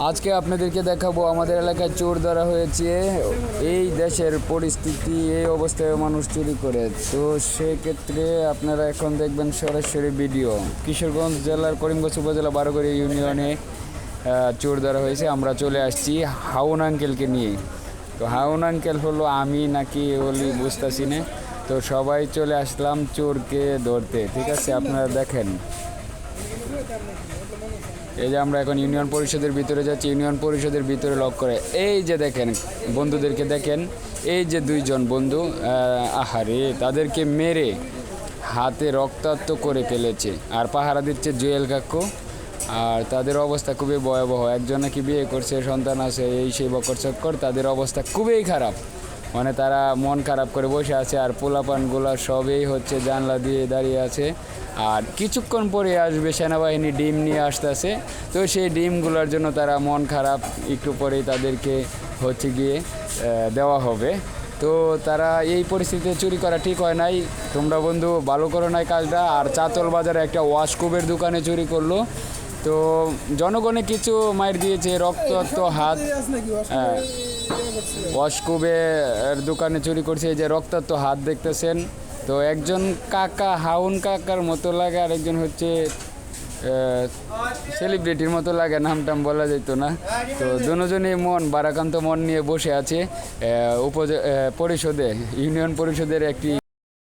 আজকে আপনাদেরকে দেখাবো আমাদের এলাকায় চোর ধরা হয়েছে। এই দেশের পরিস্থিতি, এই অবস্থায় মানুষ চুরি করে। তো সেক্ষেত্রে আপনারা এখন দেখবেন সরাসরি ভিডিও। কিশোরগঞ্জ জেলার করিমগঞ্জ উপজেলা বারোঘড়ি ইউনিয়নে চোর ধরা হয়েছে। আমরা চলে আসছি হাউন আঙ্কেলকে নিয়ে। তো হাউন আঙ্কেল হলো আমি নাকি বলি বুঝতেছি না। তো সবাই চলে আসলাম চোরকে ধরতে। ঠিক আছে, আপনারা দেখেন। এই যে আমরা এখন ইউনিয়ন পরিষদের ভিতরে যাচ্ছি। ইউনিয়ন পরিষদের ভিতরে লক করে এই যে দেখেন বন্ধুদেরকে দেখেন। এই যে দুইজন বন্ধু, আহারে তাদেরকে মেরে হাতে রক্তাক্ত করে ফেলেছে। আর পাহারা দিচ্ছে জুয়েল কাকু। আর তাদের অবস্থা খুবই ভয়াবহ। একজন নাকি বিয়ে করছে, সন্তান আছে, এই সেই বকর চক্কর। তাদের অবস্থা খুবই খারাপ, মানে তারা মন খারাপ করে বসে আছে। আর পোলাপানগুলা সবই হচ্ছে জানলা দিয়ে দাঁড়িয়ে আছে। আর কিছুক্ষণ পরে আসবে সেনাবাহিনী, ডিম নিয়ে আসতেছে। তো সেই ডিমগুলোর জন্য তারা মন খারাপ। একটু পরেই তাদেরকে হচ্ছে গিয়ে দেওয়া হবে। তো তারা এই পরিস্থিতিতে চুরি করা ঠিক হয় নাই। তোমরা বন্ধু ভালো করো নাই কাজটা। আর চাতল বাজারে একটা ওয়াশকুবের দোকানে চুরি করলো। তো জনগণে কিছু মাইর দিয়েছে, রক্তাক্ত হাত। ওয়াশকুবের দোকানে চুরি করছে। এই যে রক্তাক্ত হাত দেখতেছেন। তো একজন কাকা হাউন কাকার মতো লাগে, আর একজন হচ্ছে সেলিব্রিটির মতো লাগে, নামটাম বলা যেত না। তো দুজনেই বারাকান্ত মন নিয়ে বসে আছে পরিষদে, ইউনিয়ন পরিষদের একটি